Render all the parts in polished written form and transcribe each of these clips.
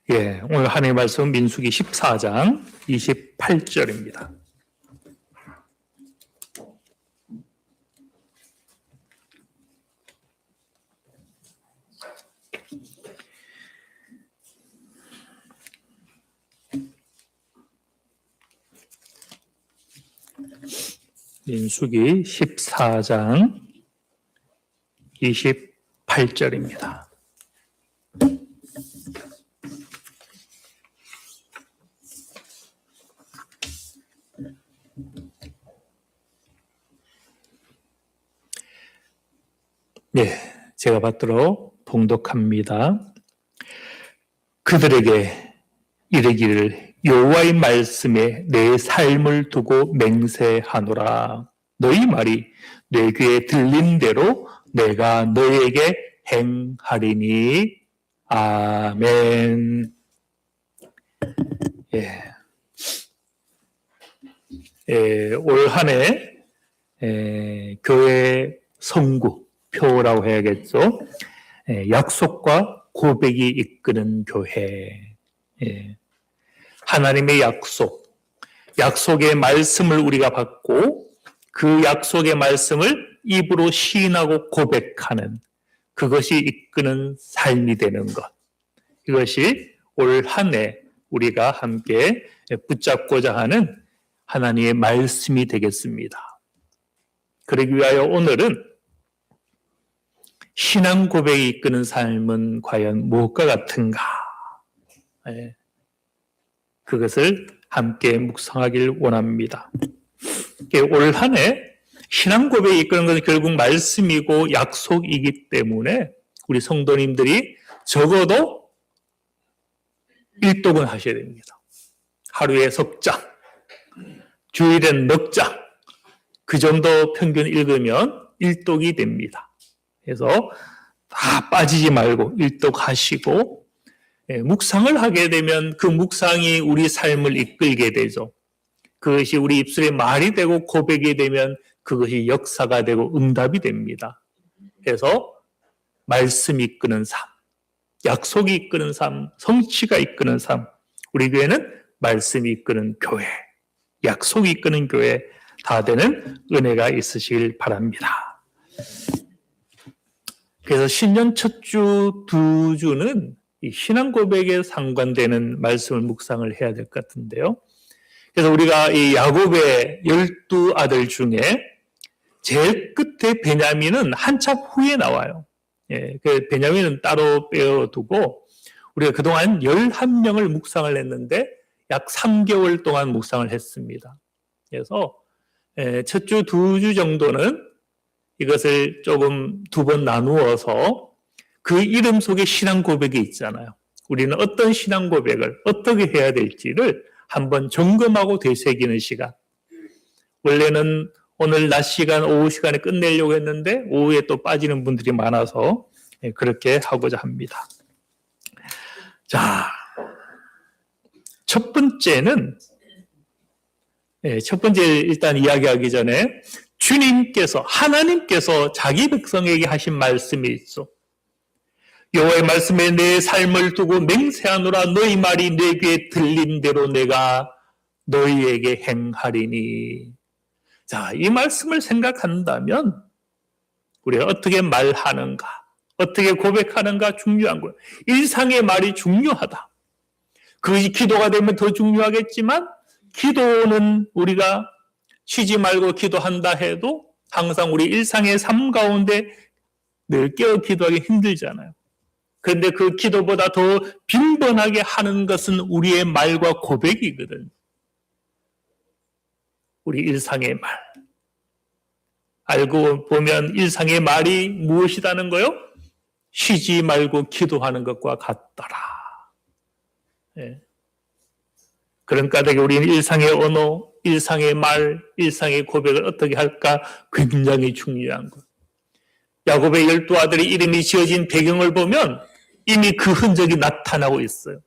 오늘 하나님의 말씀은 민수기 14장 28절입니다. 민수기 14장 28절입니다. 제가 받도록 봉독합니다. 그들에게 이르기를 여호와의 말씀에 내 삶을 두고 맹세하노라. 너희 말이 내 귀에 들린 대로 내가 너에게 행하리니. 아멘. 올 한 해 교회 선구표라고 해야겠죠. 약속과 고백이 이끄는 교회. 하나님의 약속의 말씀을 우리가 받고 그 약속의 말씀을 입으로 시인하고 고백하는 그것이 이끄는 삶이 되는 것. 이것이 올 한 해 우리가 함께 붙잡고자 하는 하나님의 말씀이 되겠습니다. 그러기 위하여 오늘은 신앙 고백이 이끄는 삶은 과연 무엇과 같은가? 그것을 함께 묵상하길 원합니다. 올 한 해 신앙 고백이 이끄는 것은 결국 말씀이고 약속이기 때문에 우리 성도님들이 적어도 일독은 하셔야 됩니다. 하루에 석장, 주일엔 넉 장, 그 정도 평균 읽으면 일독이 됩니다. 그래서 다 빠지지 말고 일독하시고 묵상을 하게 되면 그 묵상이 우리 삶을 이끌게 되죠. 그것이 우리 입술의 말이 되고 고백이 되면 그것이 역사가 되고 응답이 됩니다. 그래서 말씀이 이끄는 삶, 약속이 이끄는 삶, 성취가 이끄는 삶, 우리 교회는 말씀이 이끄는 교회, 약속이 이끄는 교회 다 되는 은혜가 있으시길 바랍니다. 그래서 신년 첫 주, 두 주는 이 신앙 고백에 상관되는 말씀을 묵상을 해야 될 것 같은데요. 그래서 우리가 이 야곱의 12아들 중에 제일 끝에 베냐민은 한참 후에 나와요. 그 베냐민은 따로 빼어두고 우리가 그동안 11명을 묵상을 했는데 약 3개월 동안 묵상을 했습니다. 그래서 첫 주, 두 주 정도는 이것을 조금 두 번 나누어서 그 이름 속에 신앙 고백이 있잖아요. 우리는 어떤 신앙 고백을 어떻게 해야 될지를 한번 점검하고 되새기는 시간. 원래는 오늘 낮 시간, 오후 시간에 끝내려고 했는데 오후에 또 빠지는 분들이 많아서 그렇게 하고자 합니다. 자, 첫 번째 일단 이야기하기 전에 하나님께서 자기 백성에게 하신 말씀이 있어. 여호와의 말씀에 내 삶을 두고 맹세하노라. 너희 말이 내 귀에 들린 대로 내가 너희에게 행하리니. 자, 이 말씀을 생각한다면 우리가 어떻게 말하는가, 어떻게 고백하는가 중요한 거예요. 일상의 말이 중요하다. 그것이 기도가 되면 더 중요하겠지만 기도는 우리가 쉬지 말고 기도한다 해도 항상 우리 일상의 삶 가운데 늘 깨어 기도하기 힘들잖아요. 그런데 그 기도보다 더 빈번하게 하는 것은 우리의 말과 고백이거든. 우리 일상의 말. 알고 보면 일상의 말이 무엇이라는 거요? 쉬지 말고 기도하는 것과 같더라. 그런 까닭에 우리는 일상의 언어, 일상의 말, 일상의 고백을 어떻게 할까 굉장히 중요한 것. 야곱의 12아들의 이름이 지어진 배경을 보면 이미 그 흔적이 나타나고 있어요.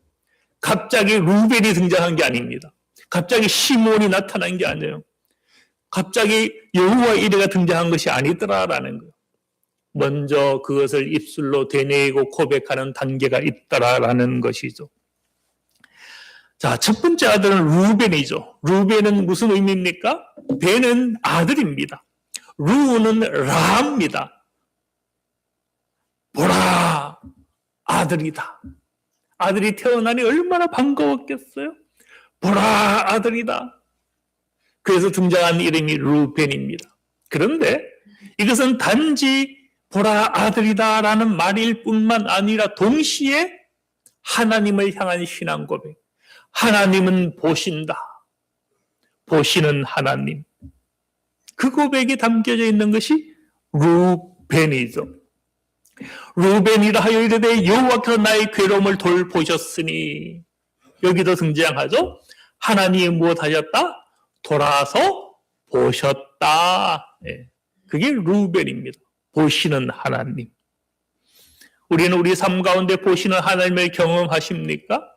갑자기 루벤이 등장한 게 아닙니다. 갑자기 시몬이 나타난 게 아니에요. 갑자기 여호와의 이레가 등장한 것이 아니더라라는 거예요. 먼저 그것을 입술로 되뇌이고 고백하는 단계가 있더라라는 것이죠. 자, 첫 번째 아들은 루벤이죠. 루벤은 무슨 의미입니까? 벤은 아들입니다. 루는 라입니다. 보라, 아들이다. 아들이 태어나니 얼마나 반가웠겠어요? 보라, 아들이다. 그래서 등장한 이름이 루벤입니다. 그런데 이것은 단지 보라, 아들이다라는 말일 뿐만 아니라 동시에 하나님을 향한 신앙 고백. 하나님은 보신다. 보시는 하나님. 그 고백이 담겨져 있는 것이 루벤이죠. 루벤이라 하여 이르되 여호와께서 나의 괴로움을 돌보셨으니, 여기도 등장하죠. 하나님이 무엇하셨다? 돌아서 보셨다. 그게 루벤입니다. 보시는 하나님. 우리는 우리 삶 가운데 보시는 하나님을 경험하십니까?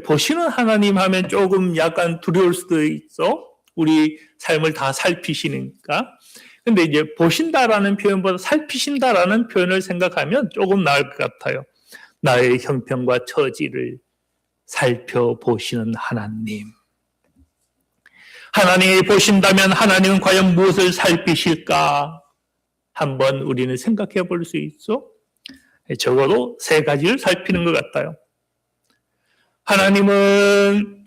보시는 하나님 하면 조금 약간 두려울 수도 있어. 우리 삶을 다 살피시니까. 근데 이제 보신다라는 표현보다 살피신다라는 표현을 생각하면 조금 나을 것 같아요. 나의 형편과 처지를 살펴보시는 하나님. 하나님이 보신다면 하나님은 과연 무엇을 살피실까? 한번 우리는 생각해 볼 수 있어? 적어도 3가지를 살피는 것 같아요. 하나님은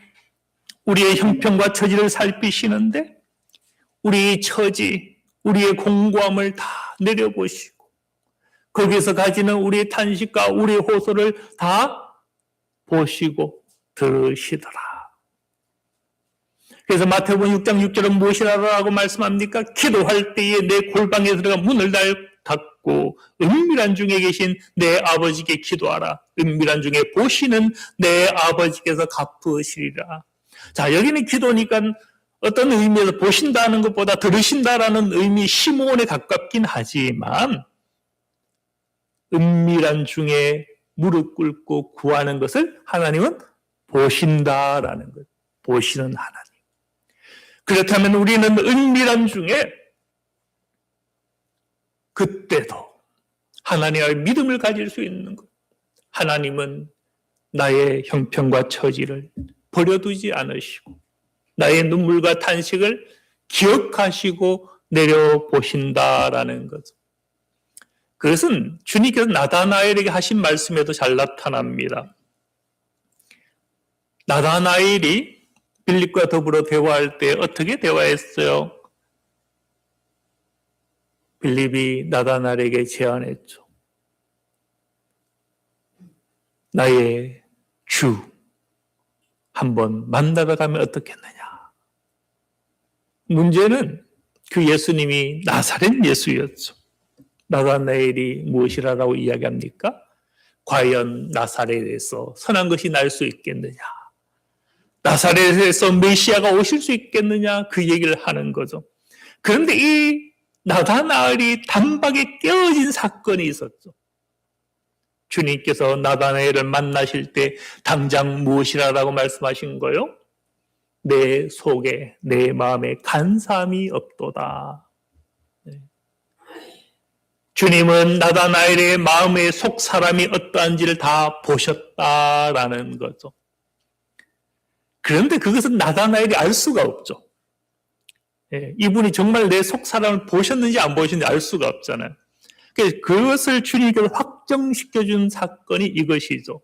우리의 형편과 처지를 살피시는데 우리의 처지, 우리의 공고함을 다 내려보시고 거기서 가지는 우리의 탄식과 우리의 호소를 다 보시고 들으시더라. 그래서 마태복음 6장 6절은 무엇이라고 말씀합니까? 기도할 때에 내 골방에 들어가 문을 닫고 은밀한 중에 계신 내 아버지께 기도하라. 은밀한 중에 보시는 내 아버지께서 갚으시리라. 자, 여기는 기도니까 어떤 의미에서 보신다는 것보다 들으신다라는 의미 심오에 가깝긴 하지만 은밀한 중에 무릎 꿇고 구하는 것을 하나님은 보신다라는 것. 보시는 하나님. 그렇다면 우리는 은밀한 중에 그때도 하나님의 믿음을 가질 수 있는 것. 하나님은 나의 형편과 처지를 버려두지 않으시고 나의 눈물과 탄식을 기억하시고 내려보신다라는 거죠. 그것은 주님께서 나다나엘에게 하신 말씀에도 잘 나타납니다. 나다나엘이 빌립과 더불어 대화할 때 어떻게 대화했어요? 빌립이 나다나엘에게 제안했죠. 나의 주 한번 만나러 가면 어떻겠느냐. 문제는 그 예수님이 나사렛 예수였죠. 나다나엘이 무엇이라고 이야기합니까? 과연 나사렛에서 선한 것이 날 수 있겠느냐. 나사렛에서 메시아가 오실 수 있겠느냐. 그 얘기를 하는 거죠. 그런데 이 나다나엘이 단박에 깨어진 사건이 있었죠. 주님께서 나다나엘을 만나실 때 당장 무엇이라고 말씀하신 거요? 내 속에 내 마음에 간사함이 없도다. 주님은 나다나엘의 마음의 속 사람이 어떠한지를 다 보셨다라는 거죠. 그런데 그것은 나다나엘이 알 수가 없죠. 이분이 정말 내 속 사람을 보셨는지 안 보셨는지 알 수가 없잖아요. 그것을 주님께서 확정시켜준 사건이 이것이죠.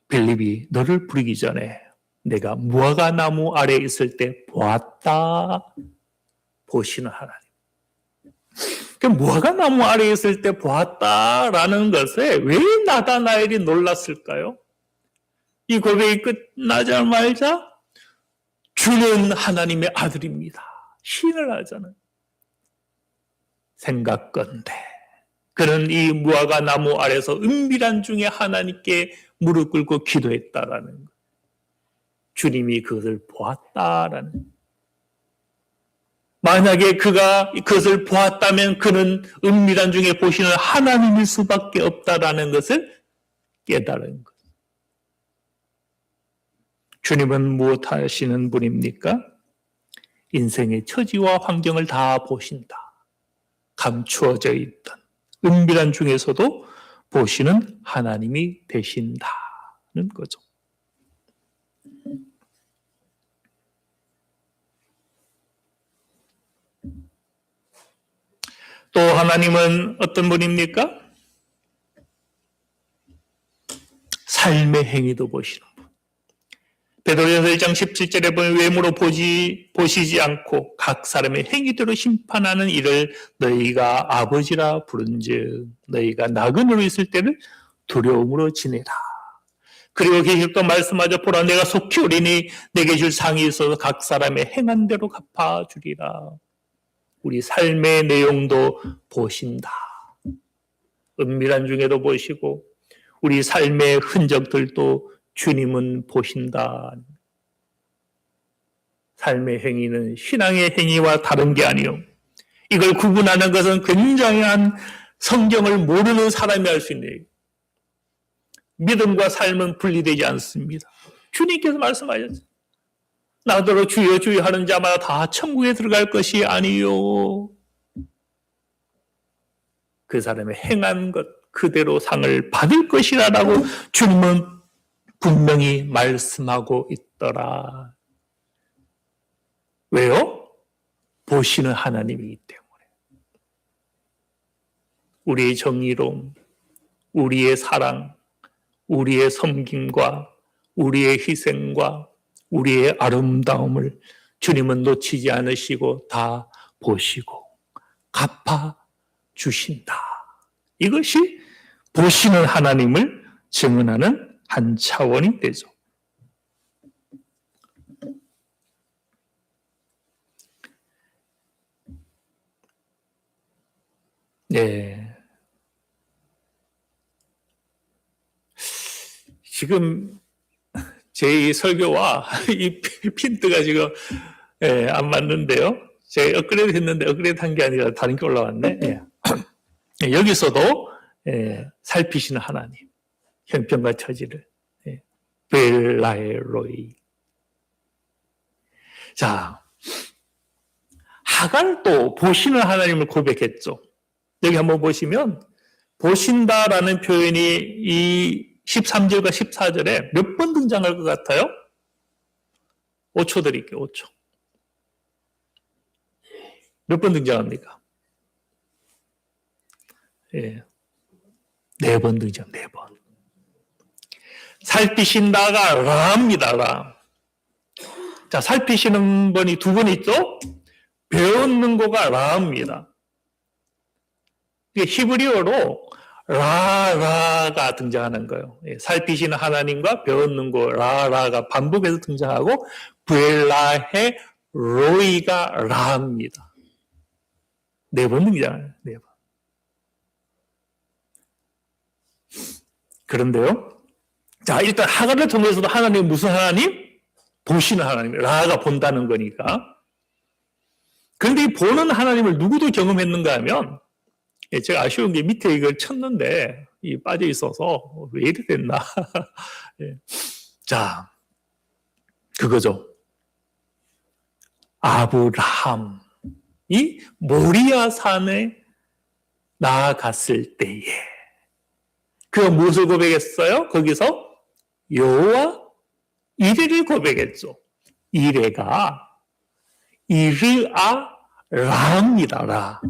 빌립이 너를 부르기 전에 내가 무화과 나무 아래에 있을 때 보았다. 보시는 하나님. 무화과 나무 아래에 있을 때 보았다라는 것에 왜 나다나엘이 놀랐을까요? 이 고백이 끝나자마자 주는 하나님의 아들입니다. 시인을 하잖아요. 생각건대 그는 이 무화과 나무 아래서 은밀한 중에 하나님께 무릎 꿇고 기도했다라는 것. 주님이 그것을 보았다라는 것. 만약에 그가 그것을 보았다면 그는 은밀한 중에 보시는 하나님일 수밖에 없다라는 것을 깨달은 것. 주님은 무엇 하시는 분입니까? 인생의 처지와 환경을 다 보신다. 감추어져 있던 은밀한 중에서도 보시는 하나님이 되신다. 거죠. 또 하나님은 어떤 분입니까? 삶의 행위도 보시는 분. 베드로전서 1장 17절에 보면 외모로 보시지 않고 각 사람의 행위대로 심판하는 이를 너희가 아버지라 부른즉 너희가 나그네로 있을 때를 두려움으로 지내라. 그리고 계시록도 말씀하죠. 보라 내가 속히 오리니 내게 줄 상이 있어서 각 사람의 행한 대로 갚아주리라. 우리 삶의 내용도 보신다. 은밀한 중에도 보시고 우리 삶의 흔적들도 주님은 보신다. 삶의 행위는 신앙의 행위와 다른 게 아니요. 이걸 구분하는 것은 굉장한 성경을 모르는 사람이 할 수 있는 얘기예요. 믿음과 삶은 분리되지 않습니다. 주님께서 말씀하셨어요. 나더러 주여 주여 하는 자마다 다 천국에 들어갈 것이 아니요. 그 사람의 행한 것 그대로 상을 받을 것이라라고 주님은 분명히 말씀하고 있더라. 왜요? 보시는 하나님이기 때문에. 우리의 정의로움, 우리의 사랑, 우리의 섬김과 우리의 희생과 우리의 아름다움을 주님은 놓치지 않으시고 다 보시고 갚아주신다. 이것이 보시는 하나님을 증언하는 한 차원이 되죠. 네. 지금 제 이 설교와 이 핀트가 지금 안 맞는데요. 제가 업그레이드 했는데 업그레이드 한 게 아니라 다른 게 올라왔네. 여기서도 살피시는 하나님, 형편과 처지를 벨라에로이. 자, 하갈도 보시는 하나님을 고백했죠. 여기 한번 보시면 보신다라는 표현이 이 13절과 14절에 몇 번 등장할 것 같아요? 5초 드릴게요. 5초. 몇 번 등장합니까? 4번 등장, 4번. 살피신다가 라입니다, 라. 자, 살피시는 분이 2번 있죠? 배웠는 거가 라입니다. 이게 히브리어로 라가 등장하는 거예요. 살피시는 하나님과 배웠는 거 라가 반복해서 등장하고 부엘라헤 로이가 라입니다. 4번 등장해요. 4번. 그런데요. 자, 일단 하갈을 통해서도 하나님은 무슨 하나님? 보시는 하나님. 라가 본다는 거니까. 그런데 이 보는 하나님을 누구도 경험했는가 하면 제가 아쉬운 게 밑에 이걸 쳤는데 이 빠져 있어서 왜 이래 됐나. 자, 그거죠. 아브라함이 모리아 산에 나아갔을 때에 그가 무엇을 고백했어요? 거기서 여호와 이레를 고백했죠. 이레가 이르아 라입니다. 라.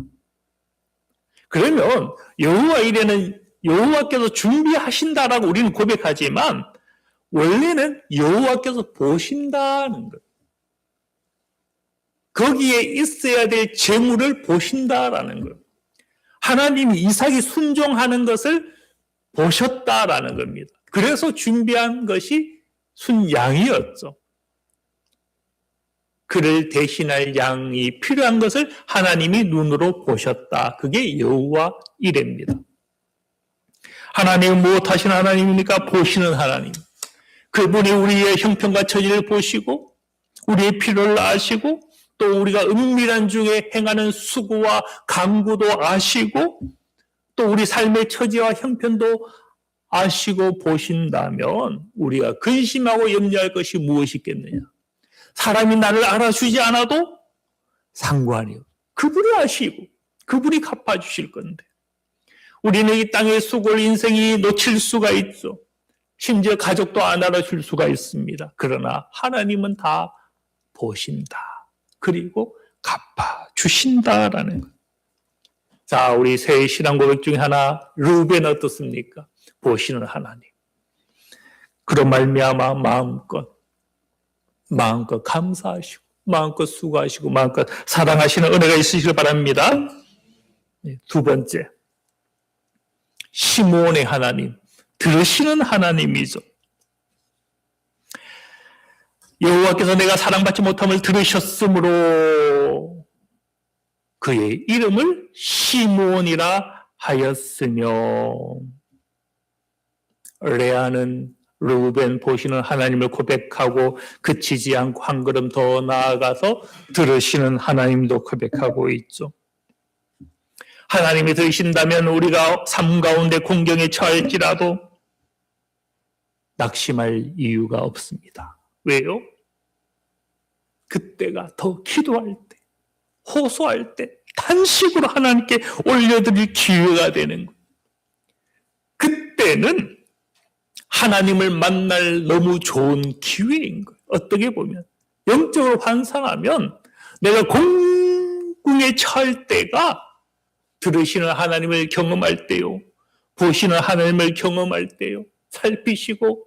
그러면 여호와 이레는 여호와께서 준비하신다라고 우리는 고백하지만 원래는 여호와께서 보신다는 것. 거기에 있어야 될 재물을 보신다라는 것. 하나님이 이삭이 순종하는 것을 보셨다라는 겁니다. 그래서 준비한 것이 순양이었죠. 그를 대신할 양이 필요한 것을 하나님이 눈으로 보셨다. 그게 여호와 이레입니다. 하나님은 무엇하시는 하나님입니까? 보시는 하나님. 그분이 우리의 형편과 처지를 보시고 우리의 필요를 아시고 또 우리가 은밀한 중에 행하는 수고와 강구도 아시고 또 우리 삶의 처지와 형편도 아시고 보신다면 우리가 근심하고 염려할 것이 무엇이 있겠느냐. 사람이 나를 알아주지 않아도 상관이요. 그분이 아시고 그분이 갚아주실 건데 우리는 이 땅의 수고를 인생이 놓칠 수가 있죠. 심지어 가족도 안 알아줄 수가 있습니다. 그러나 하나님은 다 보신다. 그리고 갚아주신다라는 것. 자, 우리 새 신앙 고백 중에 하나, 르벤 어떻습니까? 보시는 하나님. 그런 말미암아 마음껏 감사하시고, 마음껏 수고하시고, 마음껏 사랑하시는 은혜가 있으시길 바랍니다. 두 번째, 시므온의 하나님, 들으시는 하나님이죠. 여호와께서 내가 사랑받지 못함을 들으셨으므로 그의 이름을 시므온이라 하였으며, 레아는 르우벤 보시는 하나님을 고백하고 그치지 않고 한 걸음 더 나아가서 들으시는 하나님도 고백하고 있죠. 하나님이 들으신다면 우리가 삶 가운데 공경에 처할지라도 낙심할 이유가 없습니다. 왜요? 그때가 더 기도할 때, 호소할 때 단식으로 하나님께 올려드릴 기회가 되는 거예요. 그때는 하나님을 만날 너무 좋은 기회인 거예요. 어떻게 보면 영적으로 환상하면 내가 공궁에 처할 때가 들으시는 하나님을 경험할 때요, 보시는 하나님을 경험할 때요, 살피시고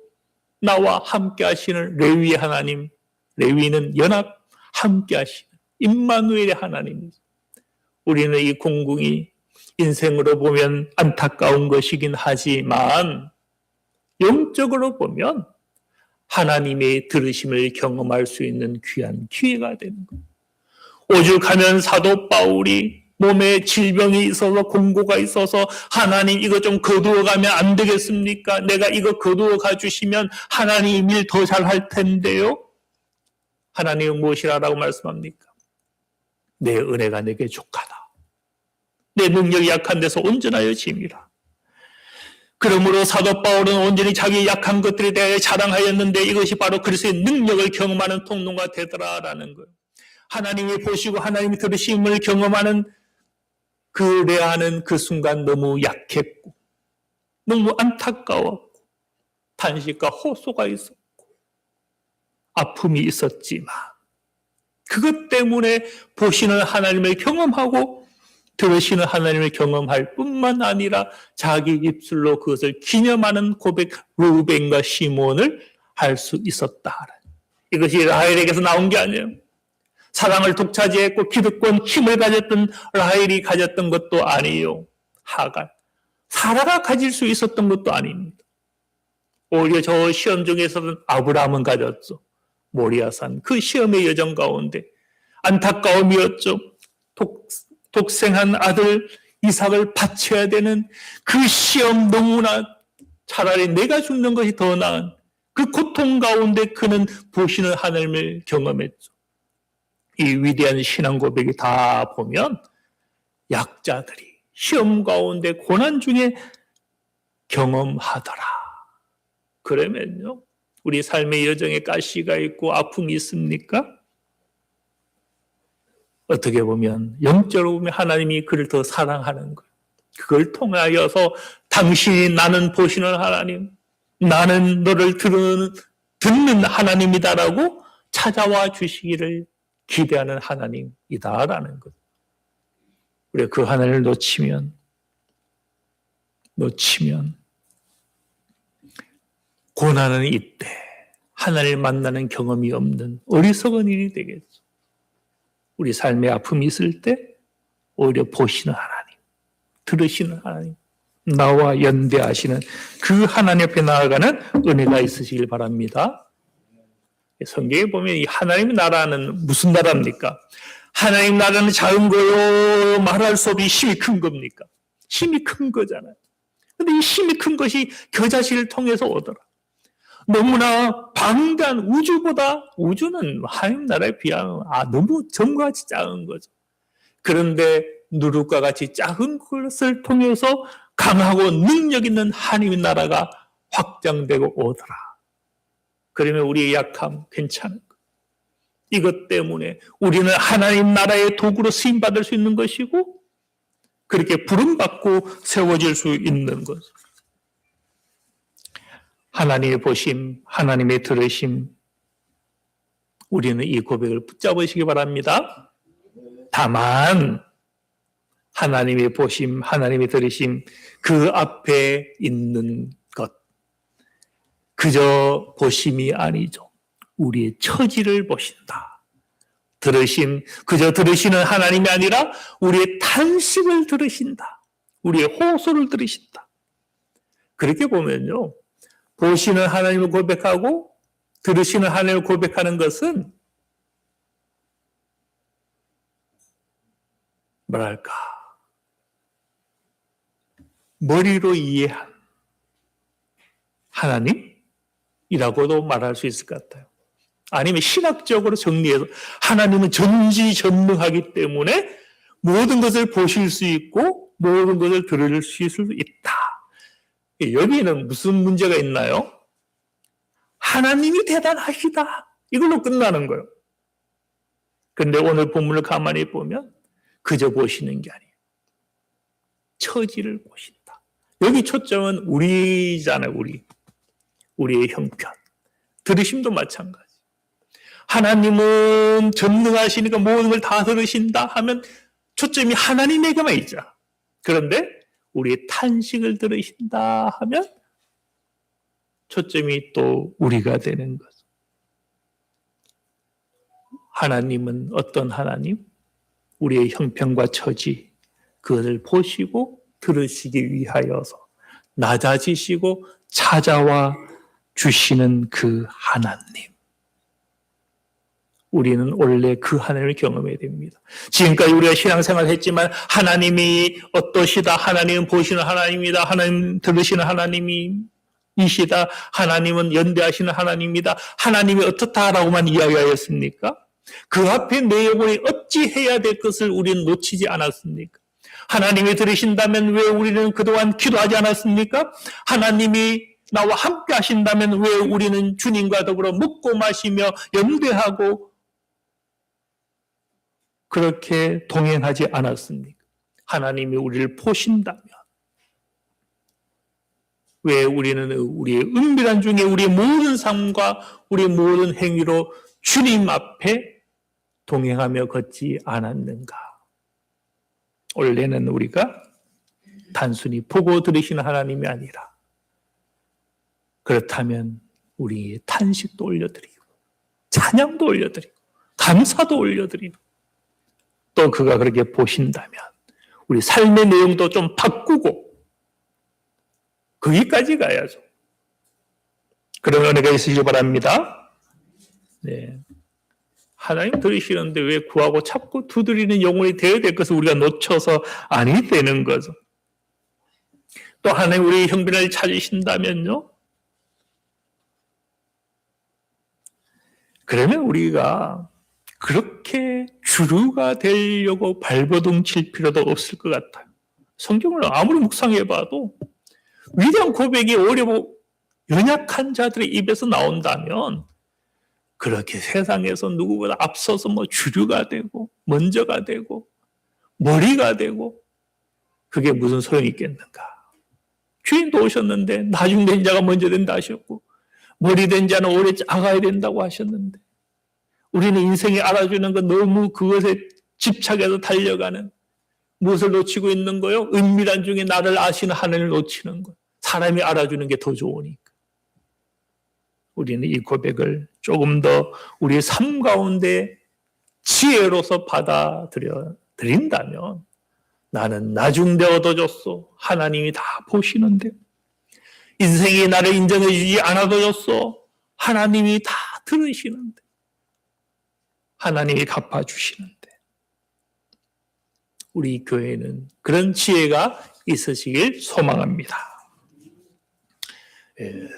나와 함께 하시는 레위의 하나님, 레위는 연합 함께 하시는 임마누엘의 하나님이죠. 우리는 이 공궁이 인생으로 보면 안타까운 것이긴 하지만 영적으로 보면 하나님의 들으심을 경험할 수 있는 귀한 기회가 되는 거예요. 오죽하면 사도 바울이 몸에 질병이 있어서 공고가 있어서 하나님 이거 좀 거두어 가면 안 되겠습니까? 내가 이거 거두어 가주시면 하나님 일 더 잘할 텐데요. 하나님은 무엇이라고 말씀합니까? 내 은혜가 내게 족하다. 내 능력이 약한 데서 온전하여 짐이라. 그러므로 사도 바울은 온전히 자기 약한 것들에 대해 자랑하였는데 이것이 바로 그리스도의 능력을 경험하는 통로가 되더라라는 거예요. 하나님이 보시고 하나님이 들으심을 경험하는 그 레아는 그 순간 너무 약했고 너무 안타까웠고 탄식과 호소가 있었고 아픔이 있었지만 그것 때문에 보시는 하나님을 경험하고 들으시는 하나님을 경험할 뿐만 아니라 자기 입술로 그것을 기념하는 고백, 르우벤과 시므온을 할 수 있었다. 이것이 라헬에게서 나온 게 아니에요. 사랑을 독차지했고 기득권 힘을 가졌던 라헬이 가졌던 것도 아니에요. 하갈, 사라가 가질 수 있었던 것도 아닙니다. 오히려 저 시험 중에서는 아브라함은 가졌죠. 모리아산 그 시험의 여정 가운데 안타까움이었죠. 독생한 아들 이삭을 바쳐야 되는 그 시험, 너무나 차라리 내가 죽는 것이 더 나은 그 고통 가운데 그는 보시는 하나님을 경험했죠. 이 위대한 신앙 고백이 다 보면 약자들이 시험 가운데 고난 중에 경험하더라. 그러면요, 우리 삶의 여정에 가시가 있고 아픔이 있습니까? 어떻게 보면 영적으로 보면 하나님이 그를 더 사랑하는 거예요. 그걸 통하여서 당신이 나는 보시는 하나님, 나는 너를 듣는 하나님이다라고 찾아와 주시기를 기대하는 하나님이다라는 것. 우리가 그 하나님을 놓치면 고난은 이때 하나님을 만나는 경험이 없는 어리석은 일이 되겠죠. 우리 삶에 아픔이 있을 때 오히려 보시는 하나님, 들으시는 하나님, 나와 연대하시는 그 하나님 앞에 나아가는 은혜가 있으시길 바랍니다. 성경에 보면 이 하나님 나라는 무슨 나라입니까? 하나님 나라는 작은 거요, 말할 수 없이 힘이 큰 겁니까? 힘이 큰 거잖아요. 근데 이 힘이 큰 것이 겨자씨를 통해서 오더라. 너무나 방대한 우주는 하나님 나라에 비하면 너무 점같이 작은 거죠. 그런데 누룩과 같이 작은 것을 통해서 강하고 능력 있는 하나님의 나라가 확장되고 오더라. 그러면 우리의 약함 괜찮은 거. 이것 때문에 우리는 하나님 나라의 도구로 쓰임받을 수 있는 것이고 그렇게 부름받고 세워질 수 있는 것. 하나님의 보심, 하나님의 들으심, 우리는 이 고백을 붙잡으시기 바랍니다. 다만 하나님의 보심, 하나님의 들으심, 그 앞에 있는 것, 그저 보심이 아니죠. 우리의 처지를 보신다. 들으심, 그저 들으시는 하나님이 아니라 우리의 탄식을 들으신다. 우리의 호소를 들으신다. 그렇게 보면요, 보시는 하나님을 고백하고 들으시는 하나님을 고백하는 것은 뭐랄까, 머리로 이해한 하나님이라고도 말할 수 있을 것 같아요. 아니면 신학적으로 정리해서 하나님은 전지전능하기 때문에 모든 것을 보실 수 있고 모든 것을 들을 수 있다. 여기에는 무슨 문제가 있나요? 하나님이 대단하시다. 이걸로 끝나는 거예요. 그런데 오늘 본문을 가만히 보면 그저 보시는 게 아니에요. 처지를 보신다. 여기 초점은 우리잖아요. 우리의 형편. 들으심도 마찬가지. 하나님은 전능하시니까 모든 걸 다 들으신다 하면 초점이 하나님에게만 있죠. 그런데 우리의 탄식을 들으신다 하면 초점이 또 우리가 되는 거죠. 하나님은 어떤 하나님? 우리의 형편과 처지, 그것을 보시고 들으시기 위하여서 낮아지시고 찾아와 주시는 그 하나님. 우리는 원래 그 하나님을 경험해야 됩니다. 지금까지 우리가 신앙생활을 했지만 하나님이 어떠시다, 하나님은 보시는 하나님이다, 하나님 들으시는 하나님이시다, 하나님은 연대하시는 하나님이다, 하나님이 어떻다라고만 이야기하였습니까? 그 앞에 내용을 어찌해야 될 것을 우리는 놓치지 않았습니까? 하나님이 들으신다면 왜 우리는 그동안 기도하지 않았습니까? 하나님이 나와 함께 하신다면 왜 우리는 주님과 더불어 먹고 마시며 연대하고 그렇게 동행하지 않았습니까? 하나님이 우리를 보신다면 왜 우리는 우리의 은밀한 중에 우리의 모든 삶과 우리의 모든 행위로 주님 앞에 동행하며 걷지 않았는가? 원래는 우리가 단순히 보고 들으시는 하나님이 아니라 그렇다면 우리의 탄식도 올려드리고 찬양도 올려드리고 감사도 올려드리고 또 그가 그렇게 보신다면 우리 삶의 내용도 좀 바꾸고 거기까지 가야죠. 그런 은혜가 있으시길 바랍니다. 네. 하나님 들으시는데 왜 구하고 찾고 두드리는 영혼이 되어야 될 것을 우리가 놓쳐서 아니 되는 거죠. 또 하나님 우리의 형편을 찾으신다면요. 그러면 우리가 그렇게 주류가 되려고 발버둥 칠 필요도 없을 것 같아요. 성경을 아무리 묵상해봐도 위대한 고백이 어렵고 연약한 자들의 입에서 나온다면 그렇게 세상에서 누구보다 앞서서 주류가 되고 먼저가 되고 머리가 되고 그게 무슨 소용이 있겠는가. 주인도 오셨는데 나중된 자가 먼저 된다 하셨고 머리 된 자는 오래 작아야 된다고 하셨는데 우리는 인생이 알아주는 건 너무 그것에 집착해서 달려가는 무엇을 놓치고 있는 거요? 은밀한 중에 나를 아시는 하나님을 놓치는 거. 사람이 알아주는 게 더 좋으니까. 우리는 이 고백을 조금 더 우리의 삶 가운데 지혜로서 받아들인다면 나는 나중대 얻어졌어. 하나님이 다 보시는데. 인생이 나를 인정해 주지 않아도 졌어. 하나님이 다 들으시는데. 하나님이 갚아주시는데. 우리 교회는 그런 지혜가 있으시길 소망합니다.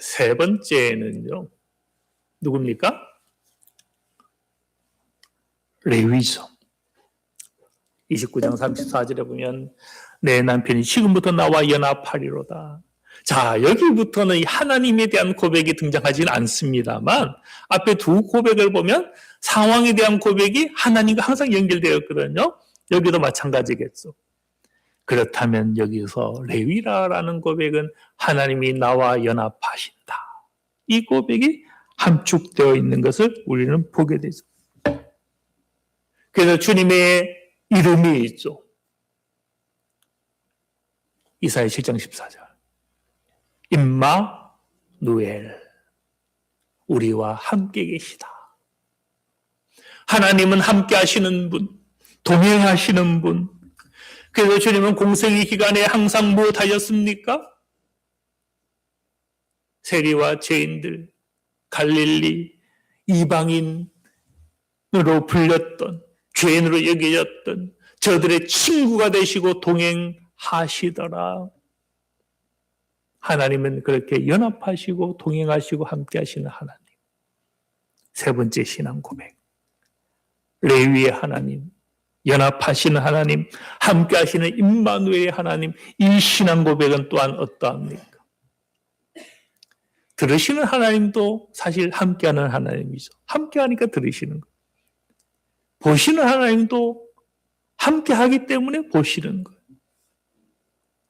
세 번째는요. 누굽니까? 레위죠. 29장 34절에 보면 내 남편이 지금부터 나와 연합하리로다. 자, 여기부터는 하나님에 대한 고백이 등장하지는 않습니다만 앞에 두 고백을 보면 상황에 대한 고백이 하나님과 항상 연결되었거든요. 여기도 마찬가지겠죠. 그렇다면 여기서 레위라라는 고백은 하나님이 나와 연합하신다. 이 고백이 함축되어 있는 것을 우리는 보게 되죠. 그래서 주님의 이름이 있죠. 이사야 7장 14절. 임마누엘, 우리와 함께 계시다. 하나님은 함께 하시는 분, 동행하시는 분. 그래서 주님은 공생의 기간에 항상 무엇하셨습니까? 세리와 죄인들, 갈릴리, 이방인으로 불렸던, 죄인으로 여겨졌던 저들의 친구가 되시고 동행하시더라. 하나님은 그렇게 연합하시고 동행하시고 함께 하시는 하나님. 세 번째 신앙 고백. 레위의 하나님, 연합하시는 하나님, 함께 하시는 임마누엘의 하나님. 이 신앙 고백은 또한 어떠합니까? 들으시는 하나님도 사실 함께하는 하나님이죠. 함께하니까 들으시는 거예요. 보시는 하나님도 함께하기 때문에 보시는 거예요.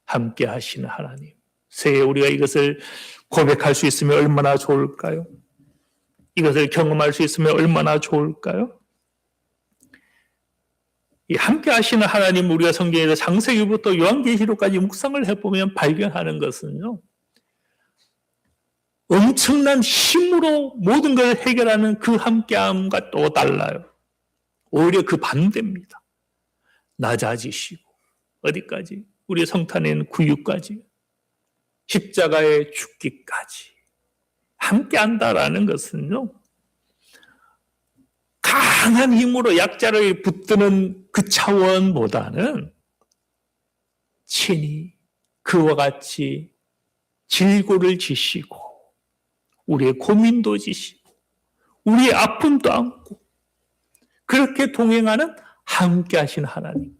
함께하시는 하나님. 새해 우리가 이것을 고백할 수 있으면 얼마나 좋을까요? 이것을 경험할 수 있으면 얼마나 좋을까요? 이 함께하시는 하나님, 우리가 성경에서 창세기부터 요한계시록까지 묵상을 해보면 발견하는 것은요, 엄청난 힘으로 모든 것을 해결하는 그 함께함과 또 달라요. 오히려 그 반대입니다. 낮아지시고 어디까지? 우리 성탄에는 구유까지, 십자가에 죽기까지 함께한다라는 것은요, 강한 힘으로 약자를 붙드는 그 차원보다는 친히 그와 같이 질고를 지시고 우리의 고민도 지시고 우리의 아픔도 안고 그렇게 동행하는 함께 하신 하나님.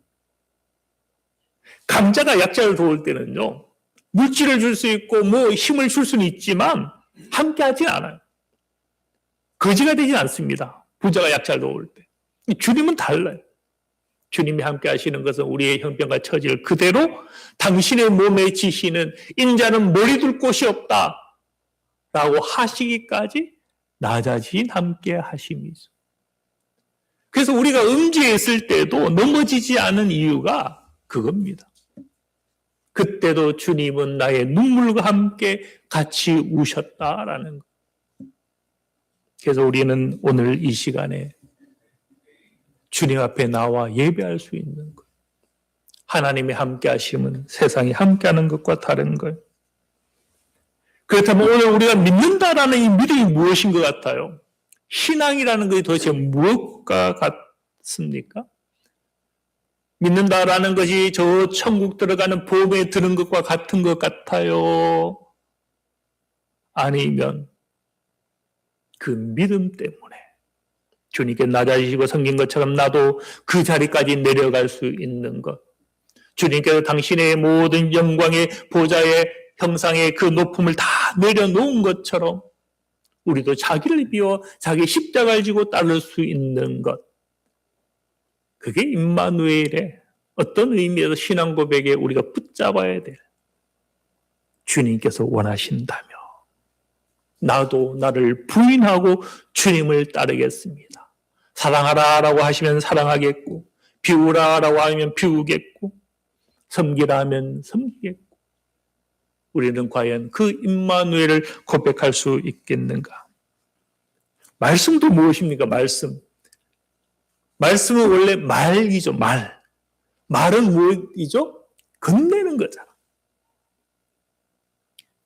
강자가 약자를 도울 때는요, 물질을 줄 수 있고 힘을 줄 수는 있지만 함께 하진 않아요. 거지가 되진 않습니다. 부자가 약자를 도울 때. 주님은 달라요. 주님이 함께 하시는 것은 우리의 형편과 처지를 그대로 당신의 몸에 지시는 인자는 머리 둘 곳이 없다 라고 하시기까지 낮아진 함께 하심이죠. 그래서 우리가 음지에 있을 때도 넘어지지 않은 이유가 그겁니다. 그때도 주님은 나의 눈물과 함께 같이 우셨다라는 것. 그래서 우리는 오늘 이 시간에 주님 앞에 나와 예배할 수 있는 것. 하나님의 함께 하심은 세상이 함께 하는 것과 다른 거예요. 그렇다면 오늘 우리가 믿는다라는 이 믿음이 무엇인 것 같아요? 신앙이라는 것이 도대체 무엇과 같습니까? 믿는다라는 것이 저 천국 들어가는 보험에 드는 것과 같은 것 같아요? 아니면 그 믿음 때문에 주님께 낮아지시고 섬긴 것처럼 나도 그 자리까지 내려갈 수 있는 것. 주님께서 당신의 모든 영광의 보좌의 형상의 그 높음을 다 내려놓은 것처럼 우리도 자기를 비워 자기 십자가를 지고 따를 수 있는 것. 그게 임마누엘의 어떤 의미에서 신앙 고백에 우리가 붙잡아야 될 주님께서 원하신다며 나도 나를 부인하고 주님을 따르겠습니다. 사랑하라라고 하시면 사랑하겠고 비우라라고 하면 비우겠고 섬기라 하면 섬기겠고 우리는 과연 그 임마누엘을 고백할 수 있겠는가? 말씀도 무엇입니까? 말씀은 원래 말이죠. 말은 무엇이죠? 건네는 거잖아.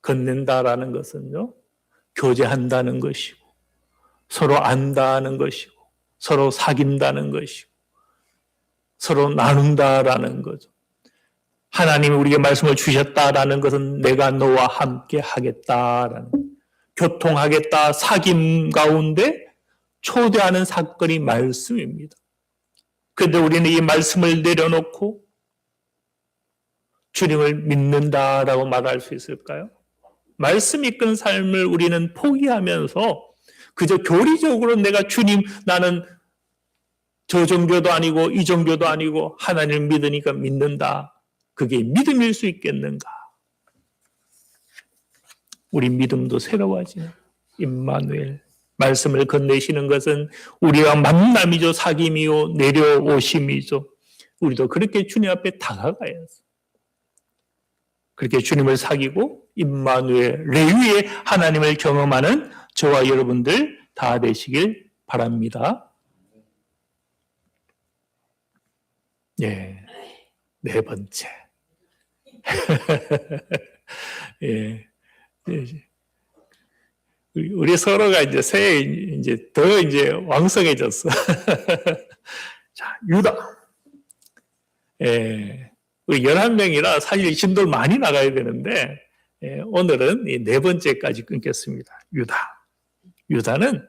건넨다라는 것은요, 교제한다는 것이고, 서로 안다는 것이고, 서로 사귄다는 것이고, 서로 나눈다라는 거죠. 하나님이 우리에게 말씀을 주셨다라는 것은 내가 너와 함께 하겠다라는, 교통하겠다, 사귐 가운데 초대하는 사건이 말씀입니다. 그런데 우리는 이 말씀을 내려놓고 주님을 믿는다라고 말할 수 있을까요? 말씀 이끄는 삶을 우리는 포기하면서 그저 교리적으로 내가 주님, 나는 저 종교도 아니고 이 종교도 아니고 하나님을 믿으니까 믿는다. 그게 믿음일 수 있겠는가? 우리 믿음도 새로워지는 임마누엘. 말씀을 건네시는 것은 우리와 만남이죠. 사귐이요. 내려오심이죠. 우리도 그렇게 주님 앞에 다가가야 해요. 그렇게 주님을 사귀고 임마누엘, 레위의 하나님을 경험하는 저와 여러분들 다 되시길 바랍니다. 예, 네 번째. 예, 우리 서로가 이제 새해 이제 더 이제 왕성해졌어. 자, 유다. 예, 우리 11명이라 사실 진도 많이 나가야 되는데, 예, 오늘은 이 네 번째까지 끊겠습니다. 유다. 유다는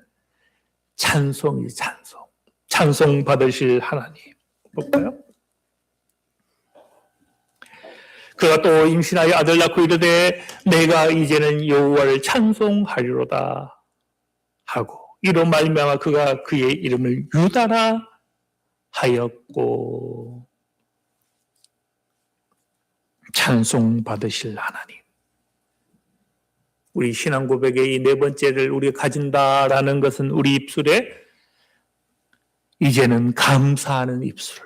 찬송이 찬송. 찬송 받으실 하나님. 볼까요? 그가 또 임신하여 아들 낳고 이르되 내가 이제는 여호와를 찬송하리로다 하고 이로 말미암아 그가 그의 이름을 유다라 하였고. 찬송 받으실 하나님. 우리 신앙 고백의 이 네 번째를 우리가 가진다라는 것은 우리 입술에 이제는 감사하는 입술,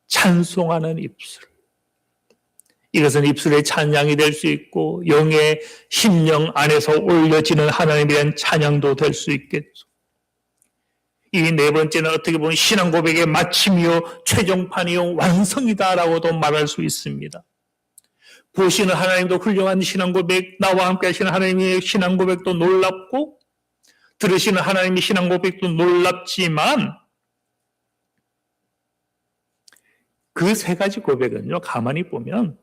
찬송하는 입술. 이것은 입술의 찬양이 될 수 있고 영의 심령 안에서 올려지는 하나님에 대한 찬양도 될 수 있겠죠. 이 네 번째는 어떻게 보면 신앙 고백의 마침이요 최종판이요 완성이다라고도 말할 수 있습니다. 보시는 하나님도 훌륭한 신앙 고백, 나와 함께 하시는 하나님의 신앙 고백도 놀랍고 들으시는 하나님의 신앙 고백도 놀랍지만 그 세 가지 고백은요, 가만히 보면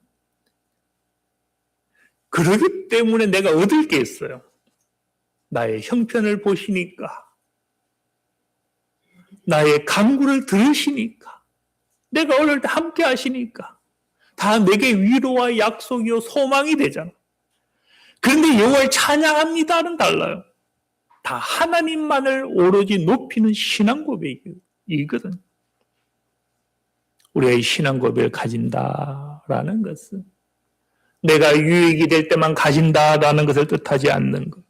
그러기 때문에 내가 얻을 게 있어요. 나의 형편을 보시니까, 나의 간구를 들으시니까, 내가 어릴 때 함께 하시니까 다 내게 위로와 약속이요 소망이 되잖아. 그런데 여호와를 찬양합니다는 달라요. 다 하나님만을 오로지 높이는 신앙 고백이거든. 우리가 이 신앙 고백을 가진다라는 것은 내가 유익이 될 때만 가진다라는 것을 뜻하지 않는 것.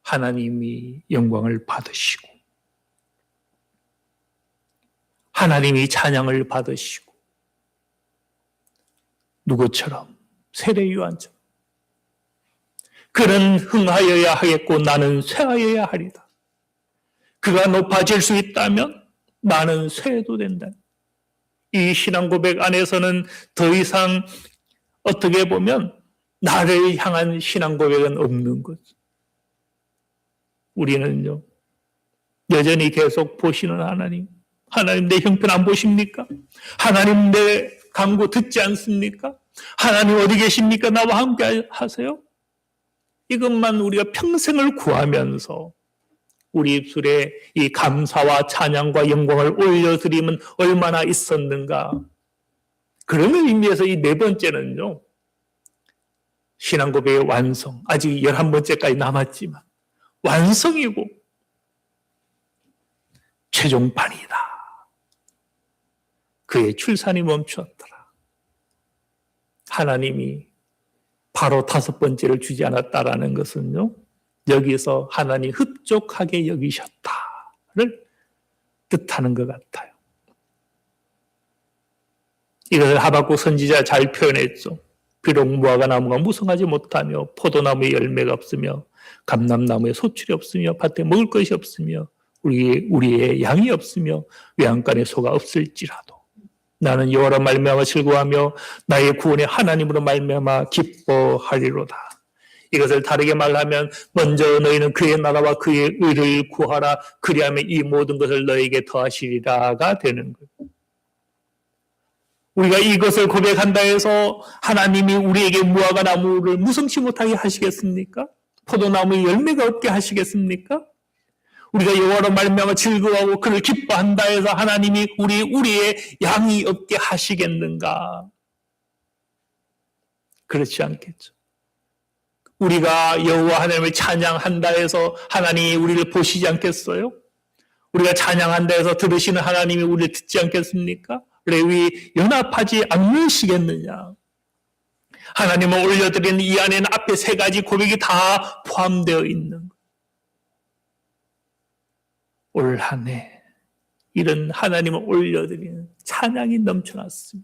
하나님이 영광을 받으시고 하나님이 찬양을 받으시고 누구처럼? 세례 요한처럼 그는 흥하여야 하겠고 나는 쇠하여야 하리다. 그가 높아질 수 있다면 나는 쇠해도 된다. 이 신앙 고백 안에서는 더 이상 어떻게 보면 나를 향한 신앙 고백은 없는 거죠. 우리는요, 여전히 계속 보시는 하나님, 하나님 내 형편 안 보십니까? 하나님 내 간구 듣지 않습니까? 하나님 어디 계십니까? 나와 함께 하세요? 이것만 우리가 평생을 구하면서 우리 입술에 이 감사와 찬양과 영광을 올려드리면 얼마나 있었는가. 그런 의미에서 이 네 번째는요, 신앙 고백의 완성, 아직 11번째까지 남았지만 완성이고 최종판이다. 그의 출산이 멈추었더라. 하나님이 바로 5번째를 주지 않았다라는 것은요, 여기서 하나님 흡족하게 여기셨다를 뜻하는 것 같아요. 이것을 하박국 선지자 잘 표현했죠. 비록 무화과 나무가 무성하지 못하며 포도나무에 열매가 없으며 감람나무에 소출이 없으며 밭에 먹을 것이 없으며 우리의 양이 없으며 외양간에 소가 없을지라도 나는 여호와로 말미암아 즐거워하며 나의 구원의 하나님으로 말미암아 기뻐하리로다. 이것을 다르게 말하면 먼저 너희는 그의 나라와 그의 의를 구하라. 그리하면 이 모든 것을 너에게 더하시리라가 되는 거예요. 우리가 이것을 고백한다 해서 하나님이 우리에게 무화과 나무를 무성치 못하게 하시겠습니까? 포도나무에 열매가 없게 하시겠습니까? 우리가 여호와로 말미암아 즐거워하고 그를 기뻐한다 해서 하나님이 우리의 양이 없게 하시겠는가? 그렇지 않겠죠. 우리가 여호와 하나님을 찬양한다 해서 하나님이 우리를 보시지 않겠어요? 우리가 찬양한다 해서 들으시는 하나님이 우리를 듣지 않겠습니까? 레위 연합하지 않으시겠느냐? 하나님을 올려드리는 이 안에는 앞에 세 가지 고백이 다 포함되어 있는 거예요. 올 한 해 이런 하나님을 올려드리는 찬양이 넘쳐났으면,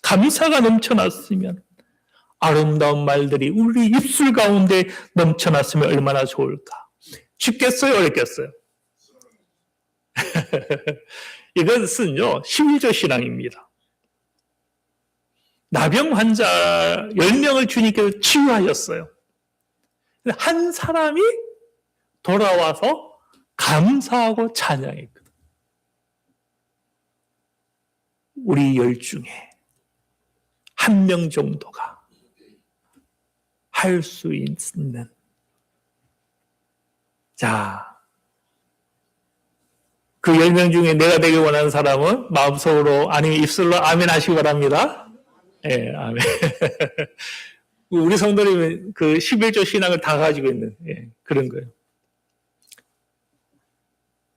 감사가 넘쳐났으면, 아름다운 말들이 우리 입술 가운데 넘쳐났으면 얼마나 좋을까. 쉽겠어요? 어렵겠어요? 이것은요 11조 신앙입니다. 나병 환자 10명을 주님께서 치유하셨어요. 한 사람이 돌아와서 감사하고 찬양했거든. 우리 10 중에 한 명 정도가 할 수 있는, 자, 그 10명 중에 내가 되길 원하는 사람은 마음속으로 아니면 입술로 아멘 하시기 바랍니다. 예, 아멘. 우리 성도님은 그 11조 신앙을 다 가지고 있는, 예, 그런 거예요.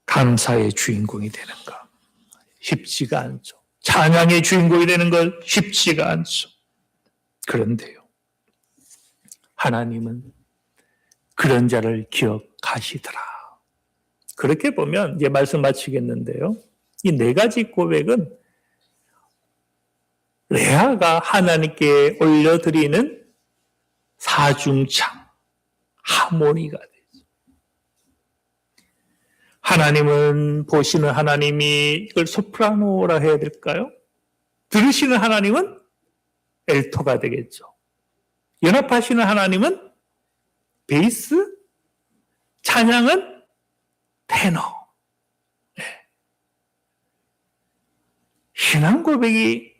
감사의 주인공이 되는 것 쉽지가 않죠. 찬양의 주인공이 되는 것 쉽지가 않죠. 그런데요, 하나님은 그런 자를 기억하시더라. 그렇게 보면 이제 말씀 마치겠는데요, 이 네 가지 고백은 레아가 하나님께 올려드리는 사중창, 하모니가 되죠. 하나님은, 보시는 하나님이 이걸 소프라노라 해야 될까요? 들으시는 하나님은 엘토가 되겠죠. 연합하시는 하나님은 베이스, 찬양은 테너. 네. 신앙 고백이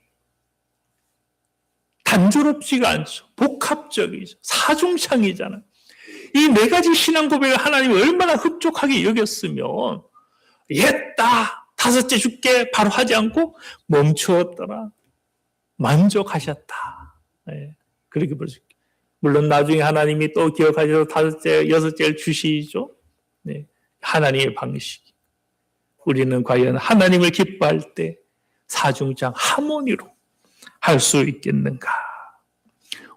단조롭지가 않죠. 복합적이죠. 사중창이잖아요. 이 네 가지 신앙 고백을 하나님이 얼마나 흡족하게 여겼으면 옛다, 5째 줄게 바로 하지 않고 멈추었더라. 만족하셨다. 네, 그렇게 볼 수 있겠죠. 물론 나중에 하나님이 또 기억하셔서 5째, 6째를 주시죠. 네, 하나님의 방식. 우리는 과연 하나님을 기뻐할 때 사중창 하모니로 할 수 있겠는가?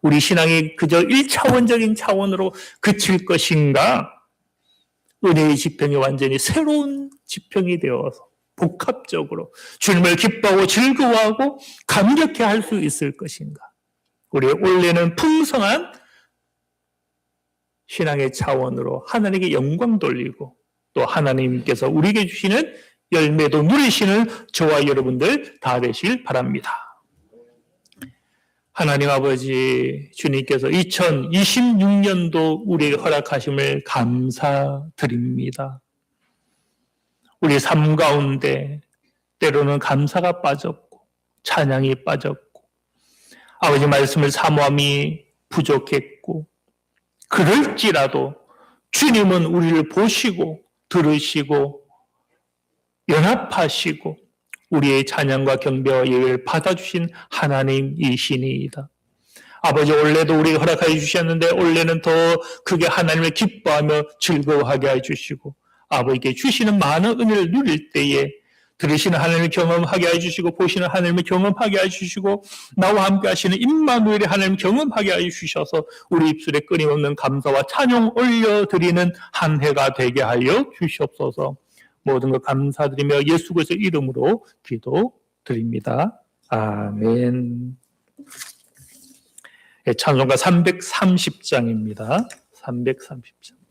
우리 신앙이 그저 1차원적인 차원으로 그칠 것인가? 은혜의 지평이 완전히 새로운 지평이 되어서 복합적으로 주님을 기뻐하고 즐거워하고 감격해 할 수 있을 것인가? 우리의 올해는 풍성한 신앙의 차원으로 하나님께 영광 돌리고 또 하나님께서 우리에게 주시는 열매도 누리시는 저와 여러분들 다 되실 바랍니다. 하나님 아버지, 주님께서 2026년도 우리에게 허락하심을 감사드립니다. 우리 삶 가운데 때로는 감사가 빠졌고 찬양이 빠졌고 아버지 말씀을 사모함이 부족했고, 그럴지라도 주님은 우리를 보시고 들으시고 연합하시고 우리의 찬양과 경배와 예배를 받아주신 하나님이시니이다. 아버지, 올해도 우리에게 허락하여 주셨는데 올해는 더 크게 하나님을 기뻐하며 즐거워하게 해주시고 아버지께 주시는 많은 은혜를 누릴 때에 들으시는 하나님을 경험하게 해주시고 보시는 하나님을 경험하게 해주시고 나와 함께 하시는 임마누엘의 하나님을 경험하게 해주셔서 우리 입술에 끊임없는 감사와 찬양 올려드리는 한 해가 되게 하여 주시옵소서. 모든 것 감사드리며 예수 그리스도의 이름으로 기도드립니다. 아멘. 찬송가 330장입니다. 330장.